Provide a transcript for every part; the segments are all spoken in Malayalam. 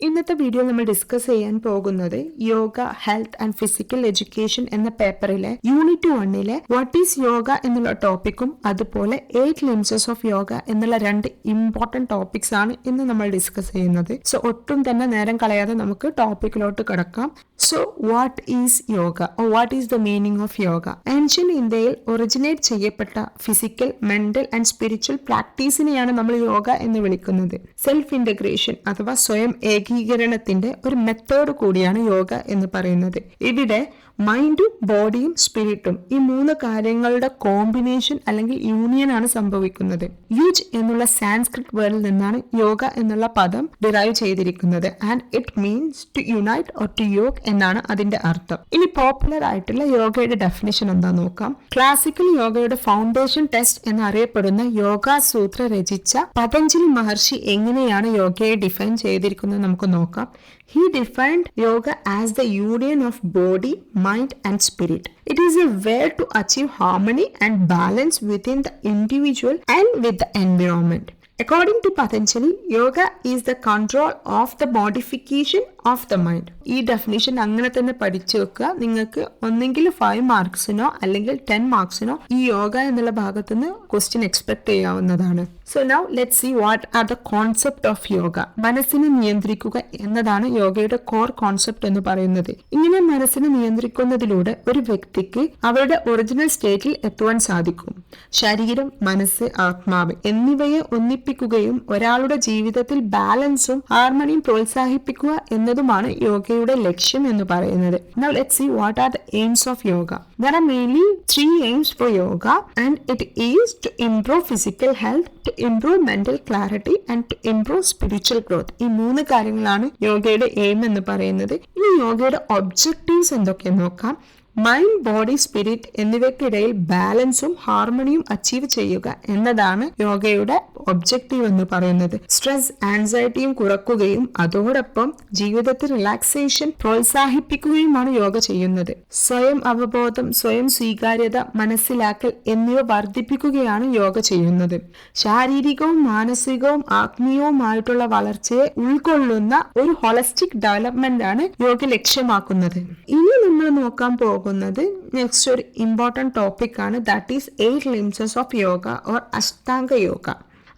ഇന്നത്തെ വീഡിയോ നമ്മൾ ഡിസ്കസ് ചെയ്യാൻ പോകുന്നത് yoga health and physical education എന്ന പേപ്പറിലെ യൂണിറ്റ് 1 വാട്ട് ഈസ് യോഗ എന്നുള്ള ടോപ്പിക്കും അതുപോലെ 8 ലിംസസ് ഓഫ് യോഗ എന്നുള്ള 2 ഇമ്പോർട്ടന്റ് ടോപ്പിക്സ് ആണ് ഇന്ന് നമ്മൾ ഡിസ്കസ് ചെയ്യുന്നത്. സോ ഒട്ടും തന്നെ നേരം കളയാതെ നമുക്ക് ടോപ്പിക്കിലോട്ട് കിടക്കാം. So what is yoga, what is the meaning of yoga? Ancient ഇന്ത്യയിൽ ഒറിജിനേറ്റ് ചെയ്യപ്പെട്ട ഫിസിക്കൽ, മെന്റൽ ആൻഡ് സ്പിരിച്വൽ പ്രാക്ടീസിനെയാണ് നമ്മൾ യോഗ എന്ന് വിളിക്കുന്നത്. സെൽഫ് ഇന്റഗ്രേഷൻ അഥവാ സ്വയം ഏകീകരണത്തിന്റെ ഒരു മെത്തേഡ് കൂടിയാണ് യോഗ എന്ന് പറയുന്നത്. ഇവിടെ മൈൻഡും ബോഡിയും സ്പിരിറ്റും ഈ 3 കാര്യങ്ങളുടെ കോമ്പിനേഷൻ അല്ലെങ്കിൽ യൂണിയൻ ആണ് സംഭവിക്കുന്നത്. യുജ് എന്നുള്ള സാൻസ്ക്രിറ്റ് വേർഡിൽ നിന്നാണ് യോഗ എന്നുള്ള പദം ഡിറൈവ് ചെയ്തിരിക്കുന്നത്. And it means to unite or to yog എന്നാണ് അതിന്റെ അർത്ഥം. ഇനി പോപ്പുലർ ആയിട്ടുള്ള യോഗയുടെ ഡെഫിനിഷൻ എന്താ നോക്കാം. ക്ലാസിക്കൽ യോഗയുടെ ഫൗണ്ടേഷൻ ടെസ്റ്റ് എന്നറിയപ്പെടുന്ന യോഗ സൂത്ര രചിച്ച പതഞ്ജലി മഹർഷി എങ്ങനെയാണ് യോഗയെ ഡിഫൈൻ ചെയ്തിരിക്കുന്നത് നമുക്ക് നോക്കാം. He defined yoga as the union of body, mind and spirit. It is a way to achieve harmony and balance within the individual and with the environment. According to Patanjali, yoga is the control of the modification of the mind. ഈ ഡെഫിനിഷൻ അങ്ങനെ തന്നെ പഠിച്ചു വെക്കുക. നിങ്ങൾക്ക് ഒന്നെങ്കിൽ 5 മാർക്സിനോ അല്ലെങ്കിൽ 10 മാർക്സിനോ ഈ യോഗ എന്നുള്ള ഭാഗത്തു നിന്ന് ക്വസ്റ്റ്യൻ എക്സ്പെക്ട് ചെയ്യാവുന്നതാണ്. So now let see what are the concept of yoga. മനസ്സിനെ നിയന്ത്രിക്കുക എന്നതാണ് യോഗയുടെ കോർ കോൺസെപ്റ്റ് എന്ന് പറയുന്നത്. ഇങ്ങനെ മനസ്സിനെ നിയന്ത്രിക്കുന്നതിലൂടെ ഒരു വ്യക്തിക്ക് അവരുടെ ഒറിജിനൽ സ്റ്റേറ്റിൽ എത്തുവാൻ സാധിക്കും. ശരീരം, മനസ്സ്, ആത്മാവ് എന്നിവയെ ഒന്നിപ്പിക്കുകയും ഒരാളുടെ ജീവിതത്തിൽ ബാലൻസും ഹാർമണിയും പ്രോത്സാഹിപ്പിക്കുക എന്നതുമാണ് യോഗയുടെ ലക്ഷ്യം എന്ന് പറയുന്നത്. Now let's see what are the aims of yoga. There are mainly 3 aims for yoga and it is to improve physical health, to improve mental clarity and to improve spiritual growth. ഈ 3 കാര്യങ്ങളാണ് യോഗയുടെ എയിം എന്ന് പറയുന്നത്. ഇനി യോഗയുടെ ഒബ്ജക്റ്റീവ്സ് എന്തൊക്കെയെന്ന് നോക്കാം. മൈൻഡ്, ബോഡി, സ്പിരിറ്റ് എന്നിവയ്ക്കിടയിൽ ബാലൻസും ഹാർമണിയും അച്ചീവ് ചെയ്യുക എന്നതാണ് യോഗയുടെ ഒബ്ജക്റ്റീവ് എന്ന് പറയുന്നത്. സ്ട്രെസ്, ആൻസൈറ്റിയും കുറക്കുകയും അതോടൊപ്പം ജീവിതത്തിൽ റിലാക്സേഷൻ പ്രോത്സാഹിപ്പിക്കുകയുമാണ് യോഗ ചെയ്യുന്നത്. സ്വയം അവബോധം, സ്വയം സ്വീകാര്യത, മനസ്സിലാക്കൽ എന്നിവ വർദ്ധിപ്പിക്കുകയാണ് യോഗ ചെയ്യുന്നത്. ശാരീരികവും മാനസികവും ആത്മീയവുമായിട്ടുള്ള വളർച്ചയെ ഉൾക്കൊള്ളുന്ന ഒരു ഹോളിസ്റ്റിക് ഡെവലപ്മെന്റ് ആണ് യോഗ ലക്ഷ്യമാക്കുന്നത്. ഇനി നമ്മൾ നോക്കാൻ പോകുന്നത് നെക്സ്റ്റ് ഒരു ഇമ്പോർട്ടന്റ് ടോപ്പിക് ആണ്. That is 8 limbs of yoga or ashtanga yoga.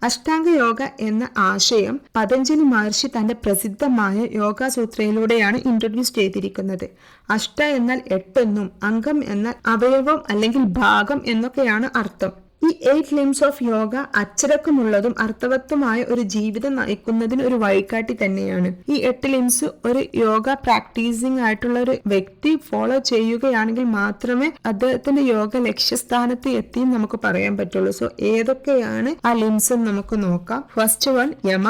Ashtanga yoga എന്ന ആശയം പതഞ്ജലി മഹർഷി തന്റെ പ്രസിദ്ധമായ യോഗ സൂത്രയിലൂടെയാണ് ഇൻട്രൊഡ്യൂസ് ചെയ്തിരിക്കുന്നത്. അഷ്ട എന്നാൽ 8 എന്നും അംഗം എന്നാൽ അവയവം അല്ലെങ്കിൽ ഭാഗം എന്നൊക്കെയാണ് അർത്ഥം. ഈ 8 ലിംസ് ഓഫ് യോഗ അച്ചടക്കമുള്ളതും അർത്ഥവത്വമായ ഒരു ജീവിതം നയിക്കുന്നതിന് ഒരു വഴികാട്ടി തന്നെയാണ്. ഈ 8 ലിംസ് ഒരു യോഗ പ്രാക്ടീസിംഗ് ആയിട്ടുള്ള ഒരു വ്യക്തി ഫോളോ ചെയ്യുകയാണെങ്കിൽ മാത്രമേ അദ്ദേഹത്തിന്റെ യോഗ ലക്ഷ്യസ്ഥാനത്ത് എത്തി നമുക്ക് പറയാൻ പറ്റുള്ളൂ. സോ ഏതൊക്കെയാണ് ആ ലിംസ് എന്ന് നമുക്ക് നോക്കാം. First one yama,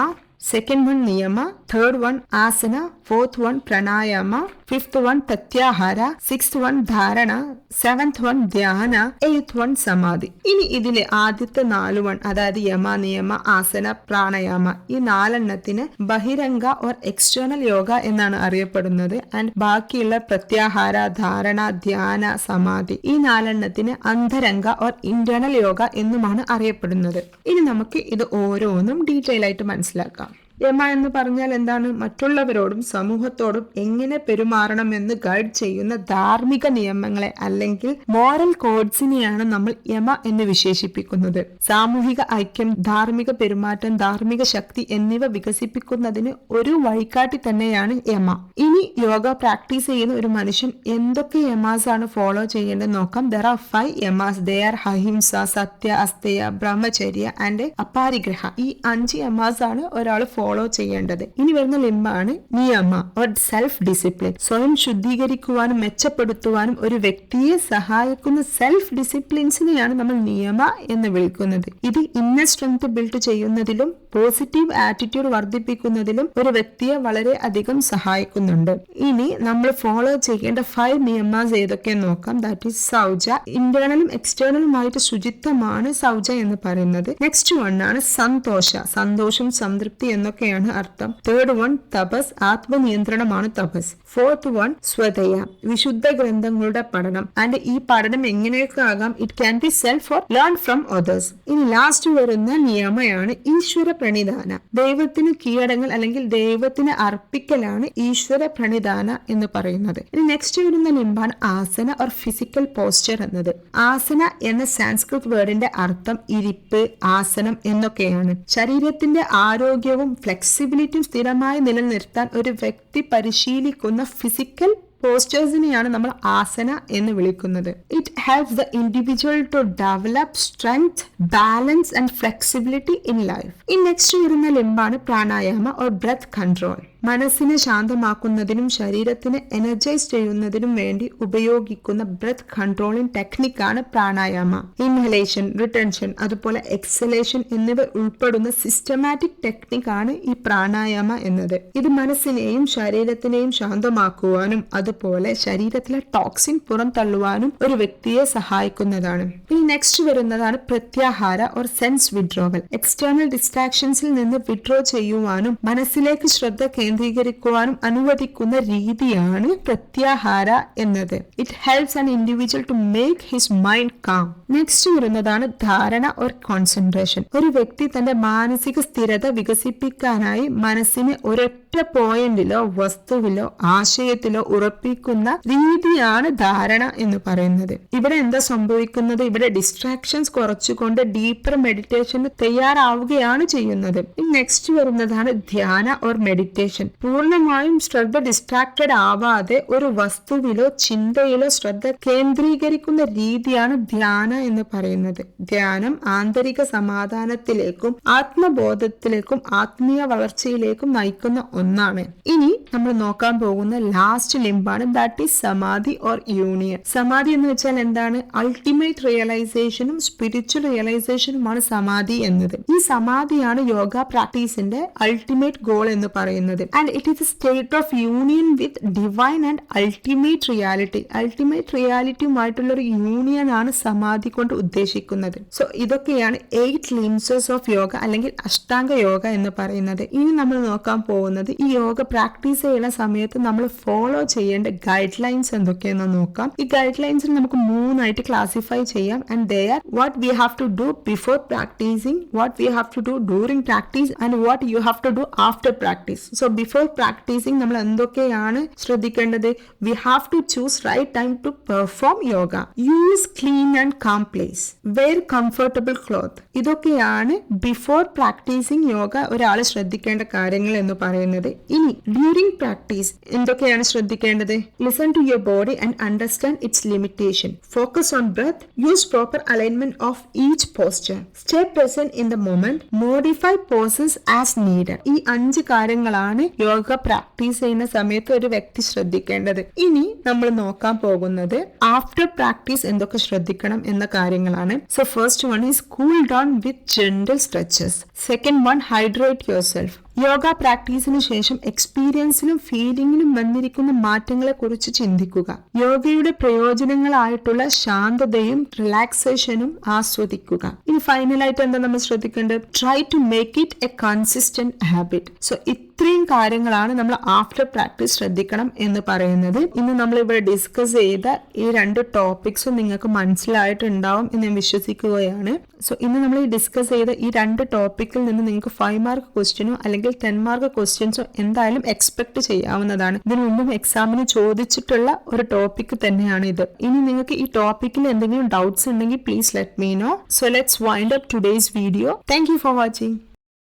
second one niyama, third one asana, fourth one pranayama, fifth one pratyahara, sixth one dharana, seventh one dhyana, eighth one samadhi. ഇനി ഇതിലെ ആദ്യത്തെ 4 വൺ അതായത് യമ, നിയമ, ആസന, പ്രാണായാമ ഈ 4 ബഹിരംഗ ഓർ എക്സ്റ്റേണൽ യോഗ എന്നാണ് അറിയപ്പെടുന്നത്. ആൻഡ് ബാക്കിയുള്ള പ്രത്യാഹാര, ധാരണ, ധ്യാന, സമാധി ഈ 4 അന്തരംഗ ഓർ ഇന്റേണൽ യോഗ എന്നുമാണ് അറിയപ്പെടുന്നത്. ഇനി നമുക്ക് ഇത് ഓരോന്നും ഡീറ്റെയിൽ ആയിട്ട് മനസ്സിലാക്കാം. യമ എന്ന് പറഞ്ഞാൽ എന്താണ്? മറ്റുള്ളവരോടും സമൂഹത്തോടും എങ്ങനെ പെരുമാറണമെന്ന് ഗൈഡ് ചെയ്യുന്ന ധാർമ്മിക നിയമങ്ങളെ അല്ലെങ്കിൽ മോറൽ കോഡ്സിനെയാണ് നമ്മൾ യമ എന്ന് വിശേഷിപ്പിക്കുന്നത്. സാമൂഹിക ഐക്യം, ധാർമ്മിക പെരുമാറ്റം, ധാർമ്മിക ശക്തി എന്നിവ വികസിപ്പിക്കുന്നതിന് ഒരു വഴികാട്ടി തന്നെയാണ് യമ. ഇനി യോഗ പ്രാക്ടീസ് ചെയ്യുന്ന ഒരു മനുഷ്യൻ എന്തൊക്കെ യമാസ് ആണ് ഫോളോ ചെയ്യേണ്ടത് നോക്കാം. There are 5 yamas. They are ahimsa, satya, asteya, brahmacharya and aparigraha. ഈ 5 യമാസ് ആണ് ഒരാൾ ഫോളോ ചെയ്യേണ്ടത്. ഇനി വരുന്ന ലിംബാണ് നിയമ ഓർ സെൽഫ് ഡിസിപ്ലിൻ. സ്വയം ശുദ്ധീകരിക്കുവാനും മെച്ചപ്പെടുത്തുവാനും ഒരു വ്യക്തിയെ സഹായിക്കുന്ന സെൽഫ് ഡിസിപ്ലിൻസിനെയാണ് നമ്മൾ നിയമ എന്ന് വിളിക്കുന്നത്. ഇത് ഇന്നർ സ്ട്രെങ്ത് ബിൽഡ് ചെയ്യുന്നതിലും പോസിറ്റീവ് ആറ്റിറ്റ്യൂഡ് വർദ്ധിപ്പിക്കുന്നതിലും ഒരു വ്യക്തിയെ വളരെ അധികം സഹായിക്കുന്നുണ്ട്. ഇനി നമ്മൾ ഫോളോ ചെയ്യേണ്ട 5 നിയമാസ് ഏതൊക്കെയെന്ന് നോക്കാം. That is Souja. ഇന്റേണലും എക്സ്റ്റേണലുമായിട്ട് ശുചിത്വമാണ് സൗജ എന്ന് പറയുന്നത്. നെക്സ്റ്റ് വൺ ആണ് സന്തോഷ. സന്തോഷം, സംതൃപ്തി എന്നൊക്കെ എന്നൊക്കെയാണ് അർത്ഥം. തേർഡ് വൺ തപസ്, ആത്മനിയന്ത്രണമാണ് തപസ്. ഫോർത്ത് വൺ സ്വതയ, വിശുദ്ധ ഗ്രന്ഥങ്ങളുടെ പഠനം. ആൻഡ് ഈ പഠനം എങ്ങനെയൊക്കെ ആകാം, it can be self or learn from others. ഇനി ലാസ്റ്റ് വരുന്ന നിയമയാണ് ഈശ്വര പ്രണിധാന. ദൈവത്തിന് കീഴടങ്ങൽ അല്ലെങ്കിൽ ദൈവത്തിന് അർപ്പിക്കലാണ് ഈശ്വര പ്രണിധാന എന്ന് പറയുന്നത്. ഇനി നെക്സ്റ്റ് വരുന്ന ലിംബാണ് ആസന ഓർ ഫിസിക്കൽ പോസ്ചർ എന്നത്. ആസന എന്ന സാൻസ്ക്രിത് വേർഡിന്റെ അർത്ഥം ഇരിപ്പ്, ആസനം എന്നൊക്കെയാണ്. ശരീരത്തിന്റെ ആരോഗ്യവും ഫ്ലെക്സിബിലിറ്റിയും സ്ഥിരമായി നിലനിർത്താൻ ഒരു വ്യക്തി പരിശീലിക്കുന്ന ഫിസിക്കൽ പോസ്റ്റേഴ്സിനെയാണ് നമ്മൾ ആസന എന്ന് വിളിക്കുന്നത്. It helps the individual to develop strength, balance and flexibility in life. ഈ നെക്സ്റ്റ് വരുന്ന ലിംബാണ് പ്രാണായാമ ഓർ ബ്രെത്ത് കൺട്രോൾ. മനസ്സിനെ ശാന്തമാക്കുന്നതിനും ശരീരത്തിനെ എനർജൈസ് ചെയ്യുന്നതിനും വേണ്ടി ഉപയോഗിക്കുന്ന ബ്രെത്ത് കൺട്രോളിംഗ് ടെക്നിക്കാണ് പ്രാണായാമ. ഇൻഹലേഷൻ, റിട്ടൻഷൻ, അതുപോലെ എക്സലേഷൻ എന്നിവ ഉൾപ്പെടുന്ന സിസ്റ്റമാറ്റിക് ടെക്നിക്കാണ് ഈ പ്രാണായാമ എന്നത്. ഇത് മനസ്സിനെയും ശരീരത്തിനെയും ശാന്തമാക്കുവാനും അതുപോലെ ശരീരത്തിലെ ടോക്സിൻ പുറന്തള്ളുവാനും ഒരു വ്യക്തിയെ സഹായിക്കുന്നതാണ്. ഇനി നെക്സ്റ്റ് വരുന്നതാണ് പ്രത്യാഹാര ഓർ സെൻസ് വിഡ്രോവൽ. എക്സ്റ്റേണൽ ഡിസ്ട്രാക്ഷൻസിൽ നിന്ന് വിഡ്രോ ചെയ്യുവാനും മനസ്സിലേക്ക് ശ്രദ്ധ കേന്ദ്രീകരിക്കുവാനും അനുവദിക്കുന്ന രീതിയാണ് പ്രത്യാഹാര എന്നത്. It helps an individual to make his mind calm. Next വരുന്നതാണ് ധാരണ ഓർ കോൺസെൻട്രേഷൻ. ഒരു വ്യക്തി തന്റെ മാനസിക സ്ഥിരത വികസിപ്പിക്കാനായി മനസ്സിനെ ഒരൊറ്റ പോയിന്റിലോ വസ്തുവിലോ ആശയത്തിലോ ഉറപ്പിക്കുന്ന രീതിയാണ് ധാരണ എന്ന് പറയുന്നത്. ഇവിടെ എന്താ സംഭവിക്കുന്നത്, ഇവിടെ ഡിസ്ട്രാക്ഷൻസ് കുറച്ചുകൊണ്ട് ഡീപ്പർ മെഡിറ്റേഷന് തയ്യാറാവുകയാണ് ചെയ്യുന്നത്. നെക്സ്റ്റ് വരുന്നതാണ് ധ്യാന ഓർ മെഡിറ്റേഷൻ. പൂർണ്ണമായും ശ്രദ്ധ ഡിസ്ട്രാക്റ്റഡ് ആവാതെ ഒരു വസ്തുവിലോ ചിന്തയിലോ ശ്രദ്ധ കേന്ദ്രീകരിക്കുന്ന രീതിയാണ് ധ്യാന എന്ന് പറയുന്നത്. ധ്യാനം ആന്തരിക സമാധാനത്തിലേക്കും ആത്മബോധത്തിലേക്കും ആത്മീയ വളർച്ചയിലേക്കും നയിക്കുന്ന ഒന്നാണ്. ഇനി നമ്മൾ നോക്കാൻ പോകുന്ന ലാസ്റ്റ് ലിംബാണ്, ദാറ്റ് ഈസ് സമാധി ഓർ യൂണിയൻ. സമാധി എന്ന് വെച്ചാൽ എന്താണ്, അൾട്ടിമേറ്റ് റിയലൈസേഷനും സ്പിരിച്വൽ റിയലൈസേഷനുമാണ് സമാധി എന്നത്. ഈ സമാധിയാണ് യോഗ പ്രാക്ടീസിന്റെ അൾട്ടിമേറ്റ് ഗോൾ എന്ന് പറയുന്നത്. And it is a state of union with divine and ultimate reality. Ultimate റിയാലിറ്റിയുമായിട്ടുള്ള ഒരു യൂണിയൻ ആണ് സമാധി കൊണ്ട് ഉദ്ദേശിക്കുന്നത്. സോ ഇതൊക്കെയാണ് 8 ലിംസസ് ഓഫ് യോഗ അല്ലെങ്കിൽ അഷ്ടാംഗ യോഗ എന്ന് പറയുന്നത്. ഇനി നമ്മൾ നോക്കാൻ പോകുന്നത് ഈ യോഗ പ്രാക്ടീസ് ചെയ്യുന്ന സമയത്ത് നമ്മൾ ഫോളോ ചെയ്യേണ്ട ഗൈഡ് ലൈൻസ് എന്തൊക്കെയെന്ന് നോക്കാം. ഈ ഗൈഡ് ലൈൻസിൽ നമുക്ക് 3 ആയിട്ട് ക്ലാസിഫൈ ചെയ്യാം. And they are what we have to do before practising, what we have to do during practice and what you have to do after practice. So before practising നമ്മൾ എന്തൊക്കെയാണ് ശ്രദ്ധിക്കേണ്ടത്, we have to choose right time to perform yoga, use clean and calm place, wear comfortable cloth. ഇതൊക്കെയാണ് ബിഫോർ പ്രാക്ടീസിങ് യോഗ ഒരാൾ ശ്രദ്ധിക്കേണ്ട കാര്യങ്ങൾ എന്ന് പറയുന്നത്. ഇനി ഡ്യൂറിംഗ് പ്രാക്ടീസ് എന്തൊക്കെയാണ് ശ്രദ്ധിക്കേണ്ടത്, listen to your body and understand its limitation, focus on breath, use proper alignment of each posture, stay present in the moment, modify poses as needed. ഈ 5 കാര്യങ്ങളാണ് യോഗ പ്രാക്ടീസ് ചെയ്യുന്ന സമയത്ത് ഒരു വ്യക്തി ശ്രദ്ധിക്കേണ്ടത്. ഇനി നമ്മൾ നോക്കാൻ പോകുന്നത് ആഫ്റ്റർ പ്രാക്ടീസ് എന്തൊക്കെ ശ്രദ്ധിക്കണം എന്ന കാര്യങ്ങളാണ്. So first one is cool down with gentle stretches. Second one, hydrate yourself. Yoga പ്രാക്ടീസിന് ശേഷം എക്സ്പീരിയൻസിലും ഫീലിംഗിലും വന്നിരിക്കുന്ന മാറ്റങ്ങളെ കുറിച്ച് ചിന്തിക്കുക. യോഗയുടെ പ്രയോജനങ്ങളായിട്ടുള്ള ശാന്തതയും റിലാക്സേഷനും ആസ്വദിക്കുക. ഇനി ഫൈനലായിട്ട് എന്താ നമ്മൾ ശ്രദ്ധിക്കേണ്ടത്, try to make it a consistent habit. So ഇത്രയും കാര്യങ്ങളാണ് നമ്മൾ ആഫ്റ്റർ പ്രാക്ടീസ് ശ്രദ്ധിക്കണം എന്ന് പറയുന്നത്. ഇന്ന് നമ്മൾ ഇവിടെ ഡിസ്കസ് ചെയ്ത ഈ 2 ടോപ്പിക്സും നിങ്ങൾക്ക് മനസ്സിലായിട്ടുണ്ടാവും എന്ന് ഞാൻ വിശ്വസിക്കുകയാണ്. സോ ഇന്ന് നമ്മൾ ഈ ഡിസ്കസ് ചെയ്ത ഈ 2 ടോപ്പിക്കിൽ നിന്ന് നിങ്ങൾക്ക് 5 മാർക്ക് ക്വസ്റ്റ്യനോ അല്ലെങ്കിൽ 10 മാർക്ക് ക്വസ്റ്റ്യൻസോ എന്തായാലും എക്സ്പെക്ട് ചെയ്യാവുന്നതാണ്. ഇതിനു മുമ്പും എക്സാമിന് ചോദിച്ചിട്ടുള്ള ഒരു ടോപ്പിക് തന്നെയാണ് ഇത്. ഇനി നിങ്ങൾക്ക് ഈ ടോപ്പിക്കിൽ എന്തെങ്കിലും ഡൗട്ട്സ് ഉണ്ടെങ്കിൽ please let me know. So let's wind up today's video. Thank you for watching.